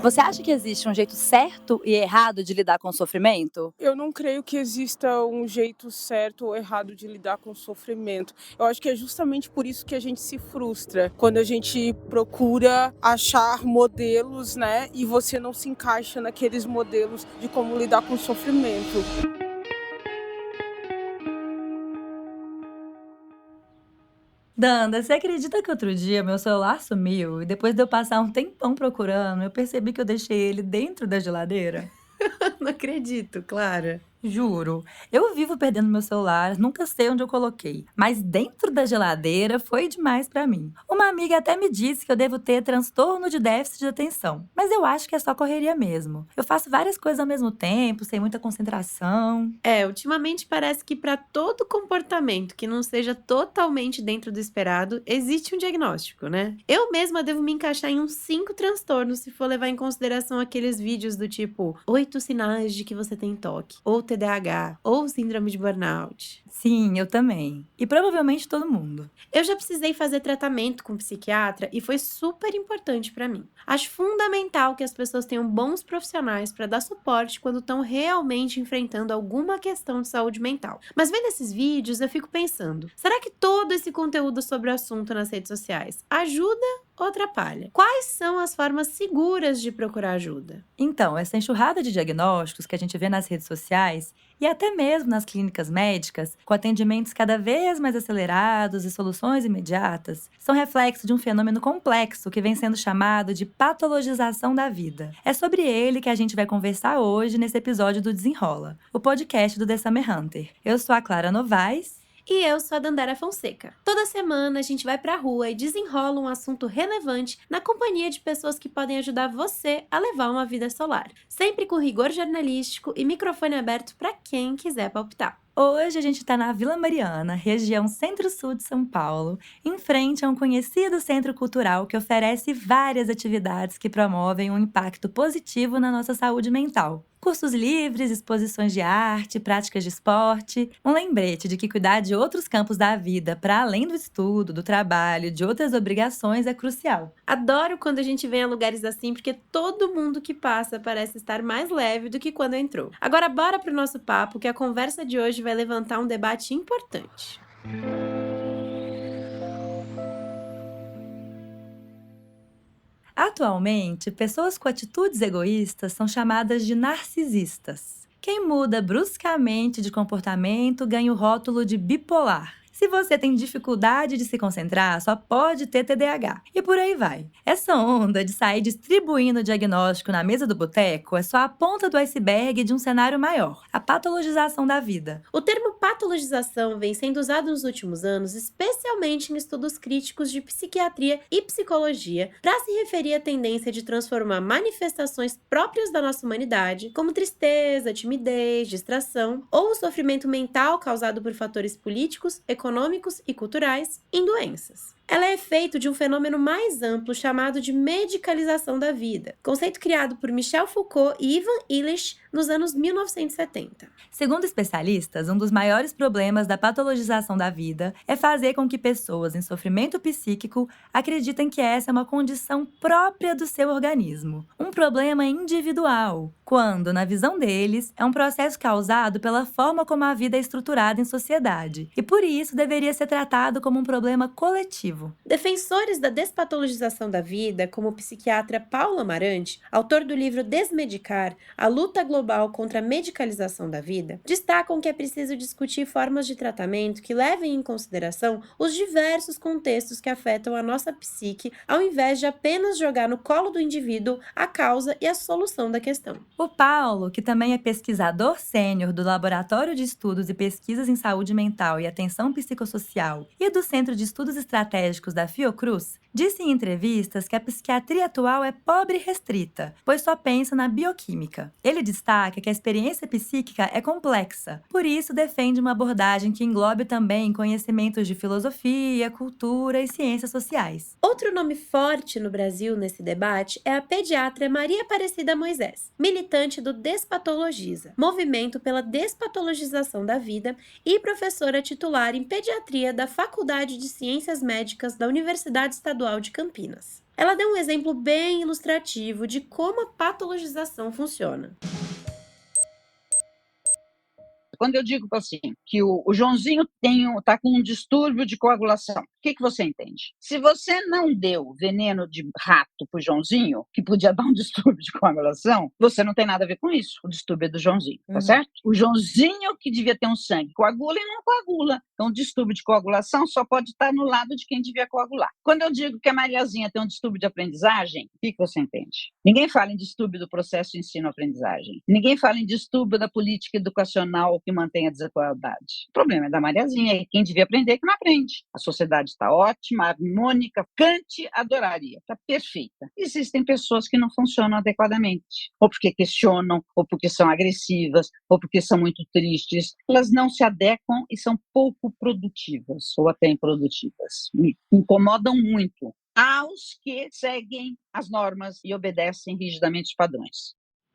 Você acha que existe um jeito certo e errado de lidar com o sofrimento? Eu não creio que exista um jeito certo ou errado de lidar com o sofrimento. Eu acho que é justamente por isso que a gente se frustra, quando a gente procura achar modelos, né, e você não se encaixa naqueles modelos de como lidar com o sofrimento. Danda, você acredita que outro dia meu celular sumiu e depois de eu passar um tempão procurando, eu percebi que eu deixei ele dentro da geladeira? Não acredito, Clara. Juro. Eu vivo perdendo meu celular, nunca sei onde eu coloquei. Mas dentro da geladeira foi demais pra mim. Uma amiga até me disse que eu devo ter transtorno de déficit de atenção. Mas eu acho que é só correria mesmo. Eu faço várias coisas ao mesmo tempo, sem muita concentração. Ultimamente parece que para todo comportamento que não seja totalmente dentro do esperado, existe um diagnóstico, né? Eu mesma devo me encaixar em uns 5 transtornos se for levar em consideração aqueles vídeos do tipo 8 sinais de que você tem toque, ou TDAH, ou síndrome de burnout. Sim, eu também. E provavelmente todo mundo. Eu já precisei fazer tratamento com psiquiatra e foi super importante para mim. Acho fundamental que as pessoas tenham bons profissionais para dar suporte quando estão realmente enfrentando alguma questão de saúde mental. Mas vendo esses vídeos, eu fico pensando: será que todo esse conteúdo sobre o assunto nas redes sociais ajuda ou atrapalha? Quais são as formas seguras de procurar ajuda? Então, essa enxurrada de diagnósticos que a gente vê nas redes sociais e até mesmo nas clínicas médicas, com atendimentos cada vez mais acelerados e soluções imediatas, são reflexo de um fenômeno complexo que vem sendo chamado de patologização da vida. É sobre ele que a gente vai conversar hoje nesse episódio do Desenrola, o podcast do The Summer Hunter. Eu sou a Clara Novaes. E eu sou a Dandara Fonseca. Toda semana a gente vai pra rua e desenrola um assunto relevante na companhia de pessoas que podem ajudar você a levar uma vida solar. Sempre com rigor jornalístico e microfone aberto para quem quiser palpitar. Hoje a gente está na Vila Mariana, região centro-sul de São Paulo, em frente a um conhecido centro cultural que oferece várias atividades que promovem um impacto positivo na nossa saúde mental. Cursos livres, exposições de arte, práticas de esporte. Um lembrete de que cuidar de outros campos da vida, para além do estudo, do trabalho, de outras obrigações, é crucial. Adoro quando a gente vem a lugares assim, porque todo mundo que passa parece estar mais leve do que quando entrou. Agora bora pro nosso papo, que a conversa de hoje vai levantar um debate importante. Atualmente, pessoas com atitudes egoístas são chamadas de narcisistas. Quem muda bruscamente de comportamento ganha o rótulo de bipolar. Se você tem dificuldade de se concentrar, só pode ter TDAH. E por aí vai. Essa onda de sair distribuindo o diagnóstico na mesa do boteco é só a ponta do iceberg de um cenário maior, a patologização da vida. O termo patologização vem sendo usado nos últimos anos, especialmente em estudos críticos de psiquiatria e psicologia, para se referir à tendência de transformar manifestações próprias da nossa humanidade, como tristeza, timidez, distração ou o sofrimento mental causado por fatores políticos, econômicos e culturais, em doenças. Ela é efeito de um fenômeno mais amplo chamado de medicalização da vida, conceito criado por Michel Foucault e Ivan Illich nos anos 1970. Segundo especialistas, um dos maiores problemas da patologização da vida é fazer com que pessoas em sofrimento psíquico acreditem que essa é uma condição própria do seu organismo, um problema individual, quando, na visão deles, é um processo causado pela forma como a vida é estruturada em sociedade, e por isso deveria ser tratado como um problema coletivo. Defensores da despatologização da vida, como o psiquiatra Paulo Amarante, autor do livro Desmedicar, a luta global contra a medicalização da vida, destacam que é preciso discutir formas de tratamento que levem em consideração os diversos contextos que afetam a nossa psique, ao invés de apenas jogar no colo do indivíduo a causa e a solução da questão. O Paulo, que também é pesquisador sênior do Laboratório de Estudos e Pesquisas em Saúde Mental e Atenção Psicossocial e do Centro de Estudos Estratégicos da Fiocruz, disse em entrevistas que a psiquiatria atual é pobre e restrita, pois só pensa na bioquímica. Ele destaca que a experiência psíquica é complexa, por isso defende uma abordagem que englobe também conhecimentos de filosofia, cultura e ciências sociais. Outro nome forte no Brasil nesse debate é a pediatra Maria Aparecida Moisés, militante do Despatologiza, movimento pela despatologização da vida e professora titular em pediatria da Faculdade de Ciências Médicas da Universidade Estadual de Campinas. Ela deu um exemplo bem ilustrativo de como a patologização funciona. Quando eu digo assim, que o Joãozinho está com um distúrbio de coagulação, o que você entende? Se você não deu veneno de rato para o Joãozinho, que podia dar um distúrbio de coagulação, você não tem nada a ver com isso. O distúrbio é do Joãozinho, tá certo? O Joãozinho que devia ter um sangue coagula e não coagula. Então, o distúrbio de coagulação só pode estar no lado de quem devia coagular. Quando eu digo que a Mariazinha tem um distúrbio de aprendizagem, o que você entende? Ninguém fala em distúrbio do processo de ensino-aprendizagem. Ninguém fala em distúrbio da política educacional que mantém a desigualdade. O problema é da Mariazinha, e quem devia aprender que não aprende. A sociedade está ótima, harmônica, Kant adoraria, está perfeita. Existem pessoas que não funcionam adequadamente, ou porque questionam, ou porque são agressivas, ou porque são muito tristes. Elas não se adequam e são pouco produtivas, ou até improdutivas. Me incomodam muito aos que seguem as normas e obedecem rigidamente os padrões.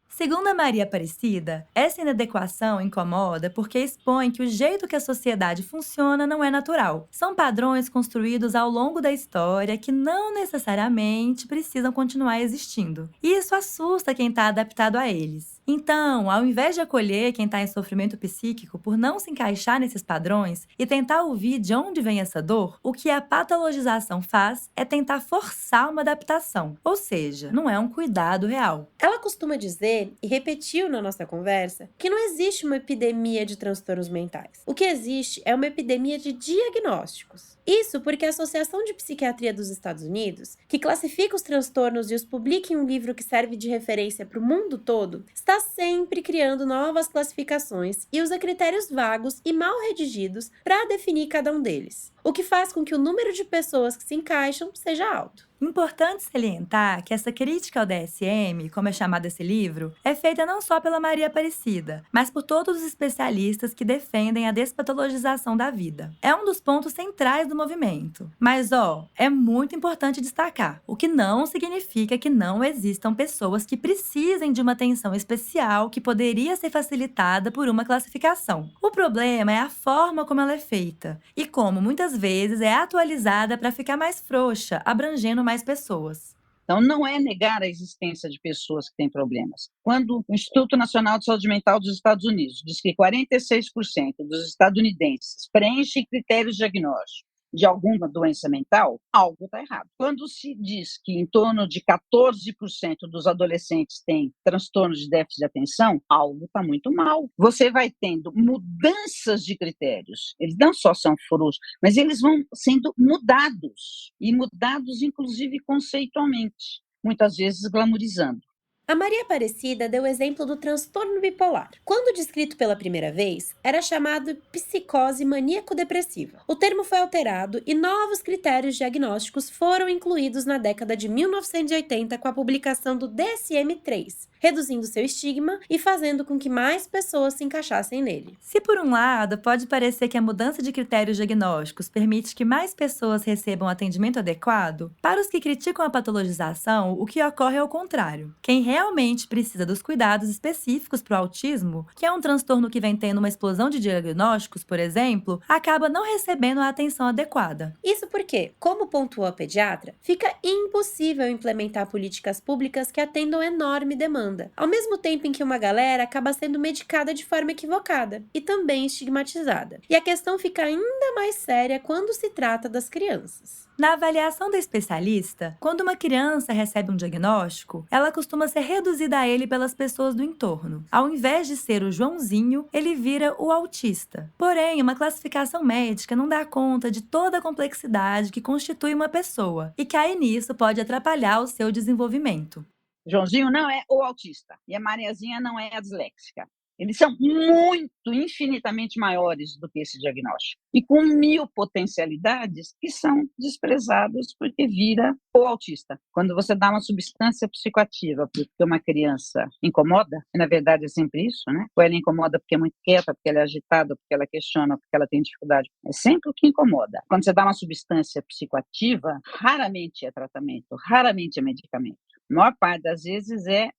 Segundo a Maria Aparecida, essa inadequação incomoda porque expõe que o jeito que a sociedade funciona não é natural. São padrões construídos ao longo da história que não necessariamente precisam continuar existindo. E isso assusta quem está adaptado a eles. Então, ao invés de acolher quem está em sofrimento psíquico por não se encaixar nesses padrões e tentar ouvir de onde vem essa dor, o que a patologização faz é tentar forçar uma adaptação, ou seja, não é um cuidado real. Ela costuma dizer, e repetiu na nossa conversa, que não existe uma epidemia de transtornos mentais. O que existe é uma epidemia de diagnósticos. Isso porque a Associação de Psiquiatria dos Estados Unidos, que classifica os transtornos e os publica em um livro que serve de referência para o mundo todo, está sempre criando novas classificações e usa critérios vagos e mal redigidos para definir cada um deles, o que faz com que o número de pessoas que se encaixam seja alto. Importante salientar que essa crítica ao DSM, como é chamado esse livro, é feita não só pela Maria Aparecida, mas por todos os especialistas que defendem a despatologização da vida. É um dos pontos centrais do movimento. Mas, é muito importante destacar, o que não significa que não existam pessoas que precisem de uma atenção especial que poderia ser facilitada por uma classificação. O problema é a forma como ela é feita, e como muitas vezes é atualizada para ficar mais frouxa, abrangendo mais pessoas. Então, não é negar a existência de pessoas que têm problemas. Quando o Instituto Nacional de Saúde Mental dos Estados Unidos diz que 46% dos estadunidenses preenchem critérios diagnósticos de alguma doença mental, algo está errado. Quando se diz que em torno de 14% dos adolescentes têm transtornos de déficit de atenção, algo está muito mal. Você vai tendo mudanças de critérios. Eles não só são frustros, mas eles vão sendo mudados. E mudados, inclusive, conceitualmente. Muitas vezes glamorizando. A Maria Aparecida deu o exemplo do transtorno bipolar. Quando descrito pela primeira vez, era chamado psicose maníaco-depressiva. O termo foi alterado e novos critérios diagnósticos foram incluídos na década de 1980 com a publicação do DSM-3, reduzindo seu estigma e fazendo com que mais pessoas se encaixassem nele. Se por um lado pode parecer que a mudança de critérios diagnósticos permite que mais pessoas recebam atendimento adequado, para os que criticam a patologização, o que ocorre é o contrário. Quem realmente precisa dos cuidados específicos para o autismo, que é um transtorno que vem tendo uma explosão de diagnósticos, por exemplo, acaba não recebendo a atenção adequada. Isso porque, como pontuou a pediatra, fica impossível implementar políticas públicas que atendam enorme demanda, ao mesmo tempo em que uma galera acaba sendo medicada de forma equivocada e também estigmatizada. E a questão fica ainda mais séria quando se trata das crianças. Na avaliação da especialista, quando uma criança recebe um diagnóstico, ela costuma ser reduzida a ele pelas pessoas do entorno. Ao invés de ser o Joãozinho, ele vira o autista. Porém, uma classificação médica não dá conta de toda a complexidade que constitui uma pessoa, e cair nisso pode atrapalhar o seu desenvolvimento. Joãozinho não é o autista e a Mariazinha não é a disléxica. Eles são muito, infinitamente maiores do que esse diagnóstico. E com 1000 potencialidades que são desprezadas porque vira o autista. Quando você dá uma substância psicoativa porque uma criança incomoda, e na verdade é sempre isso, né? Ou ela incomoda porque é muito quieta, porque ela é agitada, porque ela questiona, porque ela tem dificuldade. É sempre o que incomoda. Quando você dá uma substância psicoativa, raramente é tratamento, raramente é medicamento. A maior parte das vezes é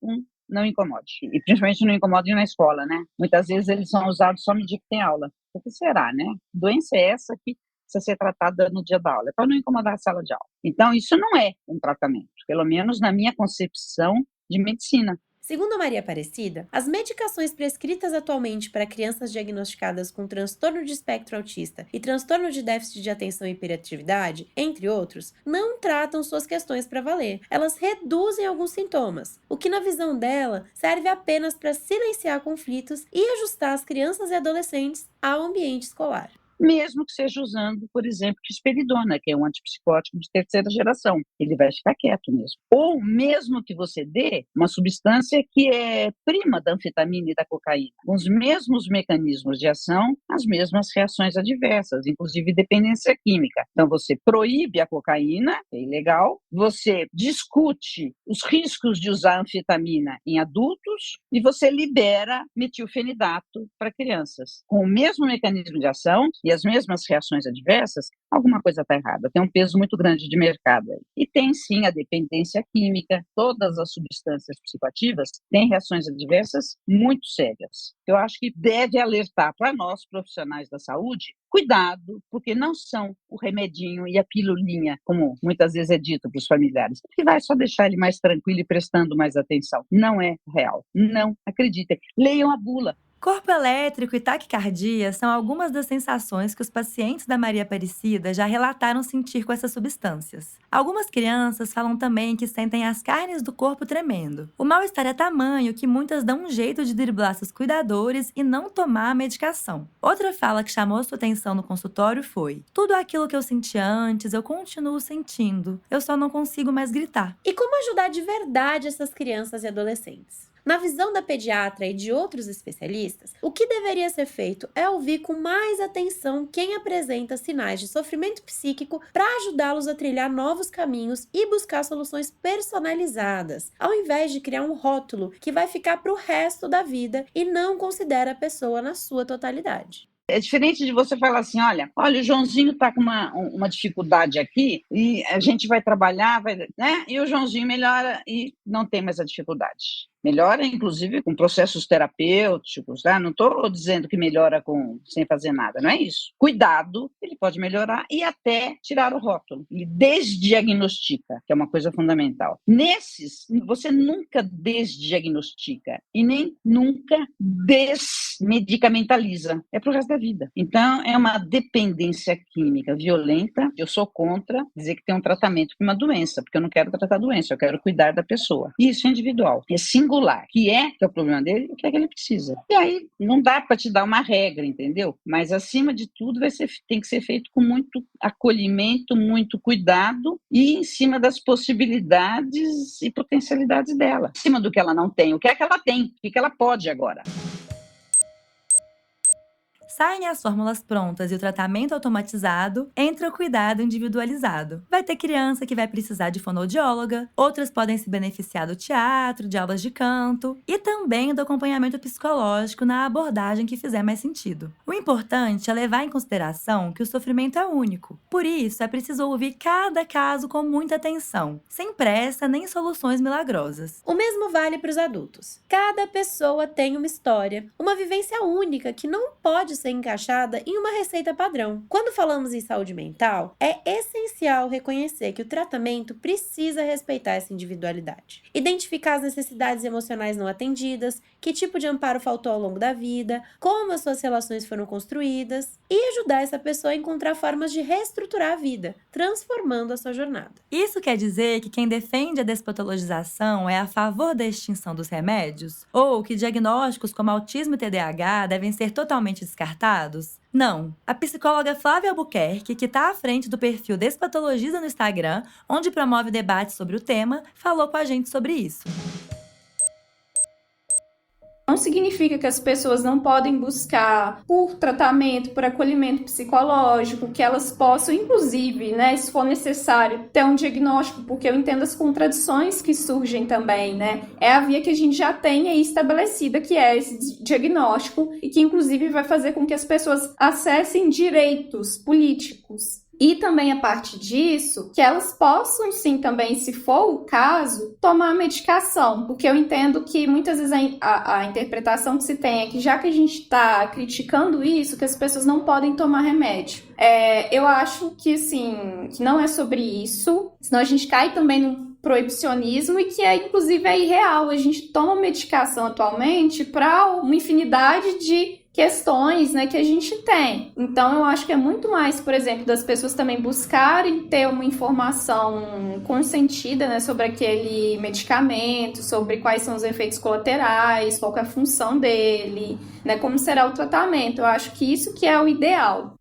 não incomode. E principalmente não incomode na escola, né? Muitas vezes eles são usados só no dia que tem aula. O que será, né? Que doença é essa que precisa ser tratada no dia da aula, é para não incomodar a sala de aula. Então, isso não é um tratamento, pelo menos na minha concepção de medicina. Segundo a Maria Aparecida, as medicações prescritas atualmente para crianças diagnosticadas com transtorno de espectro autista e transtorno de déficit de atenção e hiperatividade, entre outros, não tratam suas questões para valer. Elas reduzem alguns sintomas, o que na visão dela serve apenas para silenciar conflitos e ajustar as crianças e adolescentes ao ambiente escolar. Mesmo que seja usando, por exemplo, risperidona, que é um antipsicótico de terceira geração. Ele vai ficar quieto mesmo. Ou mesmo que você dê uma substância que é prima da anfetamina e da cocaína, com os mesmos mecanismos de ação, as mesmas reações adversas, inclusive dependência química. Então, você proíbe a cocaína, que é ilegal, você discute os riscos de usar anfetamina em adultos e você libera metilfenidato para crianças. Com o mesmo mecanismo de ação e as mesmas reações adversas, alguma coisa está errada. Tem um peso muito grande de mercado aí. E tem sim a dependência química, todas as substâncias psicoativas têm reações adversas muito sérias. Eu acho que deve alertar para nós, profissionais da saúde, cuidado, porque não são o remedinho e a pilulinha, como muitas vezes é dito para os familiares, que vai só deixar ele mais tranquilo e prestando mais atenção. Não é real. Não acreditem. Leiam a bula. Corpo elétrico e taquicardia são algumas das sensações que os pacientes da Maria Aparecida já relataram sentir com essas substâncias. Algumas crianças falam também que sentem as carnes do corpo tremendo. O mal-estar é tamanho que muitas dão um jeito de driblar seus cuidadores e não tomar a medicação. Outra fala que chamou sua atenção no consultório foi: tudo aquilo que eu sentia antes, eu continuo sentindo. Eu só não consigo mais gritar. E como ajudar de verdade essas crianças e adolescentes? Na visão da pediatra e de outros especialistas, o que deveria ser feito é ouvir com mais atenção quem apresenta sinais de sofrimento psíquico para ajudá-los a trilhar novos caminhos e buscar soluções personalizadas, ao invés de criar um rótulo que vai ficar para o resto da vida e não considera a pessoa na sua totalidade. É diferente de você falar assim, olha, o Joãozinho está com uma dificuldade aqui e a gente vai trabalhar, né? E o Joãozinho melhora e não tem mais a dificuldade. Melhora, inclusive, com processos terapêuticos, tá? Não estou dizendo que melhora sem fazer nada, não é isso. Cuidado, ele pode melhorar e até tirar o rótulo. Ele desdiagnostica, que é uma coisa fundamental. Nesses, você nunca desdiagnostica e nem nunca desmedicamentaliza. É pro resto da vida. Então, é uma dependência química violenta. Eu sou contra dizer que tem um tratamento para uma doença, porque eu não quero tratar a doença, eu quero cuidar da pessoa. Isso é individual. É singular, que é o problema dele, o que é que ele precisa. E aí, não dá para te dar uma regra, entendeu? Mas, acima de tudo, tem que ser feito com muito acolhimento, muito cuidado e em cima das possibilidades e potencialidades dela. Em cima do que ela não tem, o que é que ela tem, o que ela pode agora. Saem as fórmulas prontas e o tratamento automatizado, entra o cuidado individualizado. Vai ter criança que vai precisar de fonoaudióloga, outras podem se beneficiar do teatro, de aulas de canto e também do acompanhamento psicológico na abordagem que fizer mais sentido. O importante é levar em consideração que o sofrimento é único. Por isso, é preciso ouvir cada caso com muita atenção, sem pressa nem soluções milagrosas. O mesmo vale para os adultos. Cada pessoa tem uma história, uma vivência única que não pode ser encaixada em uma receita padrão. Quando falamos em saúde mental, é essencial reconhecer que o tratamento precisa respeitar essa individualidade. Identificar as necessidades emocionais não atendidas, que tipo de amparo faltou ao longo da vida, como as suas relações foram construídas e ajudar essa pessoa a encontrar formas de reestruturar a vida, transformando a sua jornada. Isso quer dizer que quem defende a despatologização é a favor da extinção dos remédios? Ou que diagnósticos como autismo e TDAH devem ser totalmente descartados? Não. A psicóloga Flávia Albuquerque, que está à frente do perfil Despatologiza no Instagram, onde promove debates sobre o tema, falou com a gente sobre isso. Não significa que as pessoas não podem buscar por tratamento, por acolhimento psicológico, que elas possam, inclusive, se for necessário, ter um diagnóstico, porque eu entendo as contradições que surgem também, É a via que a gente já tem aí estabelecida, que é esse diagnóstico, e que, inclusive, vai fazer com que as pessoas acessem direitos políticos. E também a partir disso, que elas possam sim também, se for o caso, tomar medicação, porque eu entendo que muitas vezes a interpretação que se tem é que já que a gente está criticando isso, que as pessoas não podem tomar remédio. Eu acho que assim, que não é sobre isso, senão a gente cai também num proibicionismo e que inclusive é irreal. A gente toma medicação atualmente para uma infinidade de questões, né, que a gente tem. Então, eu acho que é muito mais, por exemplo, das pessoas também buscarem ter uma informação consentida, né, sobre aquele medicamento, sobre quais são os efeitos colaterais, qual que é a função dele, né, como será o tratamento. Eu acho que isso que é o ideal.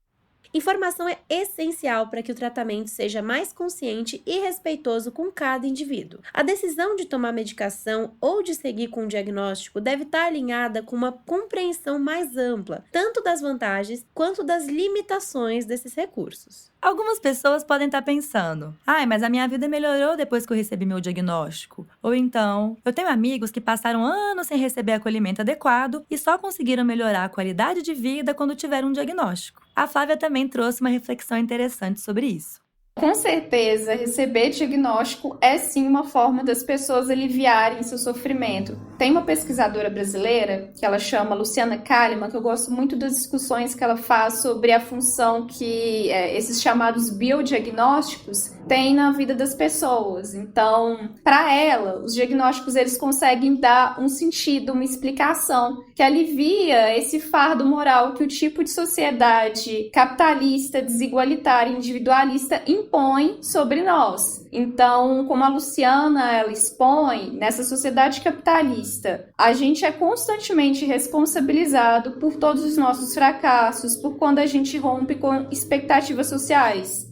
Informação é essencial para que o tratamento seja mais consciente e respeitoso com cada indivíduo. A decisão de tomar medicação ou de seguir com um diagnóstico deve estar alinhada com uma compreensão mais ampla, tanto das vantagens quanto das limitações desses recursos. Algumas pessoas podem estar pensando: mas a minha vida melhorou depois que eu recebi meu diagnóstico. Ou então, eu tenho amigos que passaram anos sem receber acolhimento adequado e só conseguiram melhorar a qualidade de vida quando tiveram um diagnóstico. A Flávia também trouxe uma reflexão interessante sobre isso. Com certeza, receber diagnóstico é sim uma forma das pessoas aliviarem seu sofrimento. Tem uma pesquisadora brasileira, que ela chama Luciana Kalimann, que eu gosto muito das discussões que ela faz sobre a função que esses chamados biodiagnósticos têm na vida das pessoas. Então, para ela, os diagnósticos eles conseguem dar um sentido, uma explicação que alivia esse fardo moral que o tipo de sociedade capitalista, desigualitária, individualista impõe sobre nós. Então, como a Luciana ela expõe, nessa sociedade capitalista, a gente é constantemente responsabilizado por todos os nossos fracassos, por quando a gente rompe com expectativas sociais.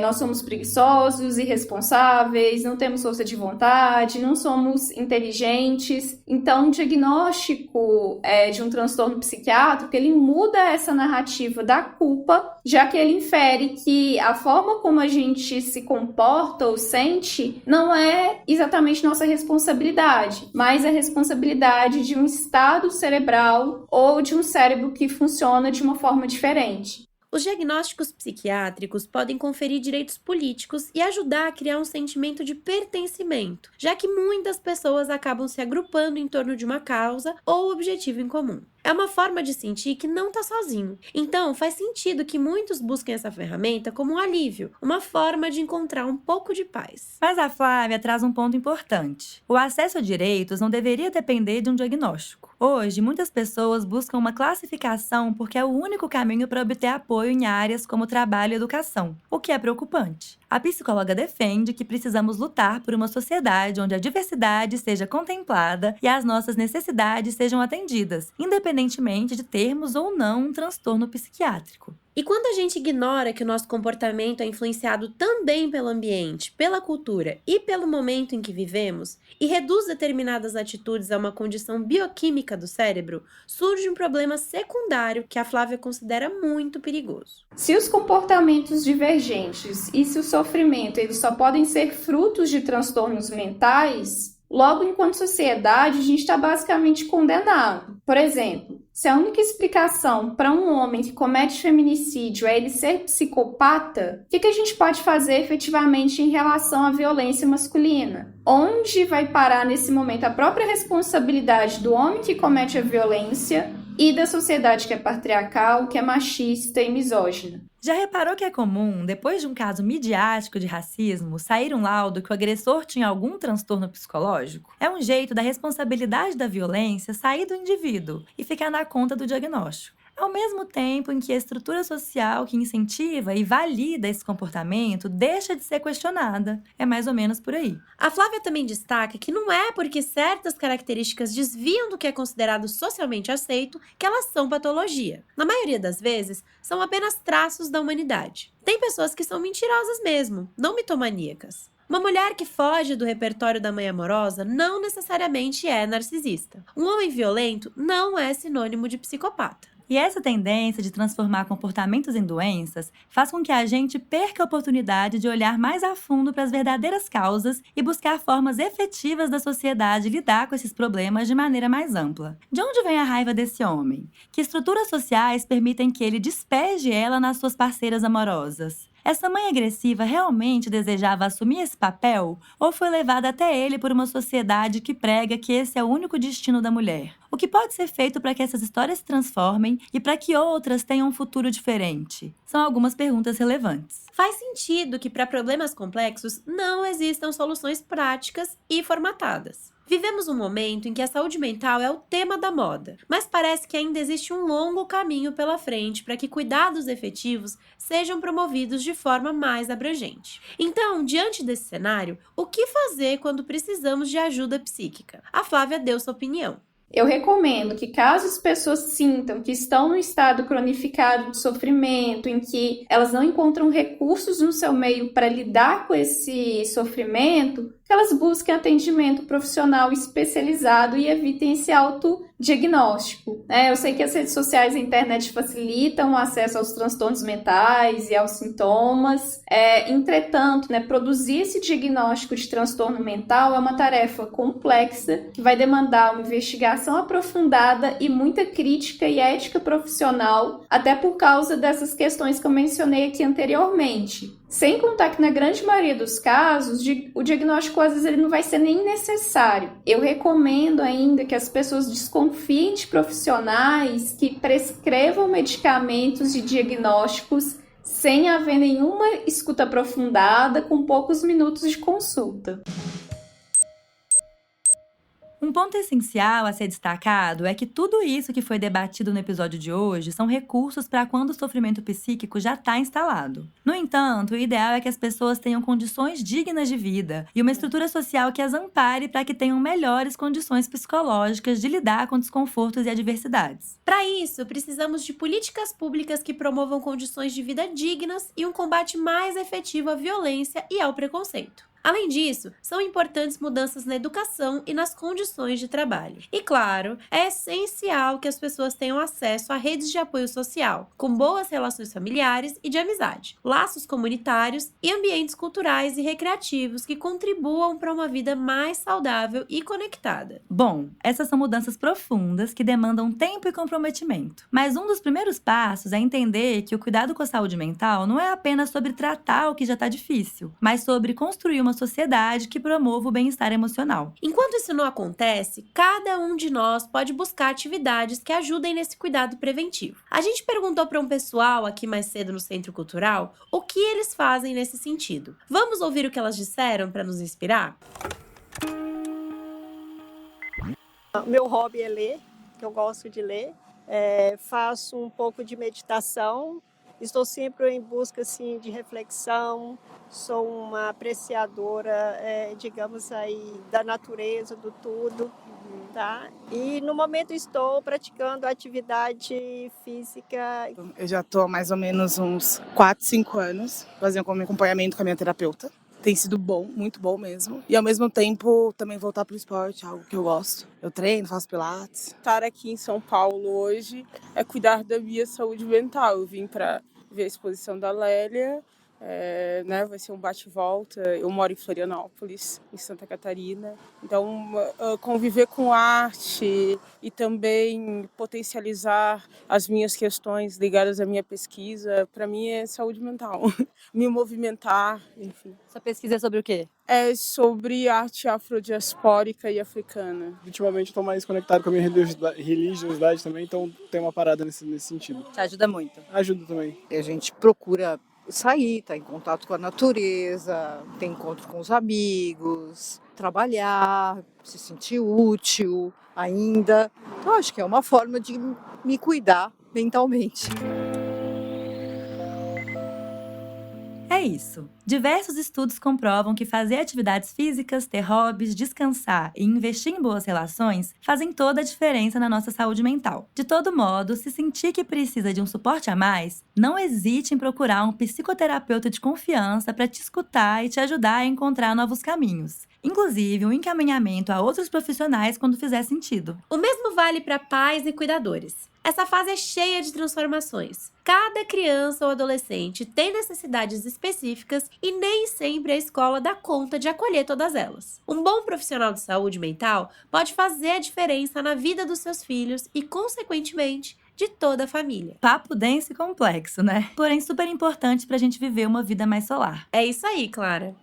Nós somos preguiçosos, irresponsáveis, não temos força de vontade, não somos inteligentes. Então, o diagnóstico de um transtorno psiquiátrico, ele muda essa narrativa da culpa, já que ele infere que a forma como a gente se comporta ou sente não é exatamente nossa responsabilidade, mas a responsabilidade de um estado cerebral ou de um cérebro que funciona de uma forma diferente. Os diagnósticos psiquiátricos podem conferir direitos políticos e ajudar a criar um sentimento de pertencimento, já que muitas pessoas acabam se agrupando em torno de uma causa ou objetivo em comum. É uma forma de sentir que não está sozinho. Então, faz sentido que muitos busquem essa ferramenta como um alívio, uma forma de encontrar um pouco de paz. Mas a Flávia traz um ponto importante. O acesso a direitos não deveria depender de um diagnóstico. Hoje, muitas pessoas buscam uma classificação porque é o único caminho para obter apoio em áreas como trabalho e educação, o que é preocupante. A psicóloga defende que precisamos lutar por uma sociedade onde a diversidade seja contemplada e as nossas necessidades sejam atendidas, independentemente de termos ou não um transtorno psiquiátrico. E quando a gente ignora que o nosso comportamento é influenciado também pelo ambiente, pela cultura e pelo momento em que vivemos, e reduz determinadas atitudes a uma condição bioquímica do cérebro, surge um problema secundário que a Flávia considera muito perigoso. Se os comportamentos divergentes e se o sofrimento eles só podem ser frutos de transtornos mentais, logo, enquanto sociedade, a gente está basicamente condenado. Por exemplo, se a única explicação para um homem que comete feminicídio é ele ser psicopata, o que a gente pode fazer efetivamente em relação à violência masculina? Onde vai parar nesse momento a própria responsabilidade do homem que comete a violência e da sociedade que é patriarcal, que é machista e misógina? Já reparou que é comum, depois de um caso midiático de racismo, sair um laudo que o agressor tinha algum transtorno psicológico? É um jeito da responsabilidade da violência sair do indivíduo e ficar na conta do diagnóstico. Ao mesmo tempo em que a estrutura social que incentiva e valida esse comportamento deixa de ser questionada. É mais ou menos por aí. A Flávia também destaca que não é porque certas características desviam do que é considerado socialmente aceito que elas são patologia. Na maioria das vezes, são apenas traços da humanidade. Tem pessoas que são mentirosas mesmo, não mitomaníacas. Uma mulher que foge do repertório da mãe amorosa não necessariamente é narcisista. Um homem violento não é sinônimo de psicopata. E essa tendência de transformar comportamentos em doenças faz com que a gente perca a oportunidade de olhar mais a fundo para as verdadeiras causas e buscar formas efetivas da sociedade lidar com esses problemas de maneira mais ampla. De onde vem a raiva desse homem? Que estruturas sociais permitem que ele despeje ela nas suas parceiras amorosas? Essa mãe agressiva realmente desejava assumir esse papel ou foi levada até ele por uma sociedade que prega que esse é o único destino da mulher? O que pode ser feito para que essas histórias se transformem e para que outras tenham um futuro diferente? São algumas perguntas relevantes. Faz sentido que para problemas complexos não existam soluções práticas e formatadas. Vivemos um momento em que a saúde mental é o tema da moda, mas parece que ainda existe um longo caminho pela frente para que cuidados efetivos sejam promovidos de forma mais abrangente. Então, diante desse cenário, o que fazer quando precisamos de ajuda psíquica? A Flávia deu sua opinião. Eu recomendo que, caso as pessoas sintam que estão num estado cronificado de sofrimento, em que elas não encontram recursos no seu meio para lidar com esse sofrimento, que elas busquem atendimento profissional especializado e evitem esse autodiagnóstico. Eu sei que as redes sociais e a internet facilitam o acesso aos transtornos mentais e aos sintomas. Entretanto, produzir esse diagnóstico de transtorno mental é uma tarefa complexa que vai demandar uma investigação aprofundada e muita crítica e ética profissional, até por causa dessas questões que eu mencionei aqui anteriormente. Sem contar que, na grande maioria dos casos, o diagnóstico, às vezes, ele não vai ser nem necessário. Eu recomendo ainda que as pessoas desconfiem de profissionais que prescrevam medicamentos e diagnósticos sem haver nenhuma escuta aprofundada, com poucos minutos de consulta. Um ponto essencial a ser destacado é que tudo isso que foi debatido no episódio de hoje são recursos para quando o sofrimento psíquico já está instalado. No entanto, o ideal é que as pessoas tenham condições dignas de vida e uma estrutura social que as ampare para que tenham melhores condições psicológicas de lidar com desconfortos e adversidades. Para isso, precisamos de políticas públicas que promovam condições de vida dignas e um combate mais efetivo à violência e ao preconceito. Além disso, são importantes mudanças na educação e nas condições de trabalho. E claro, é essencial que as pessoas tenham acesso a redes de apoio social, com boas relações familiares e de amizade, laços comunitários e ambientes culturais e recreativos que contribuam para uma vida mais saudável e conectada. Bom, essas são mudanças profundas que demandam tempo e comprometimento. Mas um dos primeiros passos é entender que o cuidado com a saúde mental não é apenas sobre tratar o que já está difícil, mas sobre construir uma sociedade que promova o bem-estar emocional. Enquanto isso não acontece, cada um de nós pode buscar atividades que ajudem nesse cuidado preventivo. A gente perguntou para um pessoal aqui mais cedo no Centro Cultural o que eles fazem nesse sentido. Vamos ouvir o que elas disseram para nos inspirar? Meu hobby é ler, que eu gosto de ler. Faço um pouco de meditação. Estou sempre em busca assim, de reflexão. Sou uma apreciadora, digamos aí, da natureza, do tudo, tá? E no momento estou praticando atividade física. Eu já estou há mais ou menos uns 4, 5 anos fazendo acompanhamento com a minha terapeuta. Tem sido bom, muito bom mesmo. E ao mesmo tempo também voltar para o esporte, algo que eu gosto. Eu treino, faço pilates. Estar aqui em São Paulo hoje é cuidar da minha saúde mental. Eu vim para ver a exposição da Lélia. Vai ser um bate-volta. Eu moro em Florianópolis, em Santa Catarina. Então, conviver com arte e também potencializar as minhas questões ligadas à minha pesquisa, para mim é saúde mental. Me movimentar, enfim. Essa pesquisa é sobre o quê? É sobre arte afrodiaspórica e africana. Ultimamente estou mais conectado com a minha religiosidade também, então tem uma parada nesse sentido. Te ajuda muito. Ajuda também. A gente procura sair, estar em contato com a natureza, ter encontro com os amigos, trabalhar, se sentir útil ainda. Então, acho que é uma forma de me cuidar mentalmente. É isso. Diversos estudos comprovam que fazer atividades físicas, ter hobbies, descansar e investir em boas relações fazem toda a diferença na nossa saúde mental. De todo modo, se sentir que precisa de um suporte a mais, não hesite em procurar um psicoterapeuta de confiança para te escutar e te ajudar a encontrar novos caminhos. Inclusive, um encaminhamento a outros profissionais quando fizer sentido. O mesmo vale para pais e cuidadores. Essa fase é cheia de transformações. Cada criança ou adolescente tem necessidades específicas e nem sempre a escola dá conta de acolher todas elas. Um bom profissional de saúde mental pode fazer a diferença na vida dos seus filhos e, consequentemente, de toda a família. Papo denso e complexo, né? Porém super importante pra gente viver uma vida mais solar. É isso aí, Clara.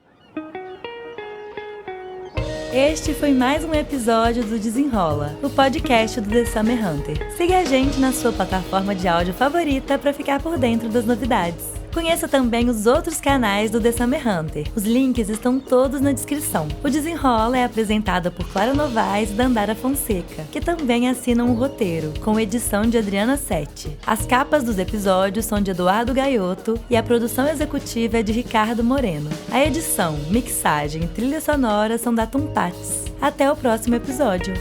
Este foi mais um episódio do Desenrola, o podcast do The Summer Hunter. Siga a gente na sua plataforma de áudio favorita para ficar por dentro das novidades. Conheça também os outros canais do The Summer Hunter. Os links estão todos na descrição. O Desenrola é apresentado por Clara Novaes e Dandara Fonseca, que também assinam o roteiro, com edição de Adriana Sete. As capas dos episódios são de Eduardo Gaiotto e a produção executiva é de Ricardo Moreno. A edição, mixagem e trilha sonora são da Tumpats. Até o próximo episódio!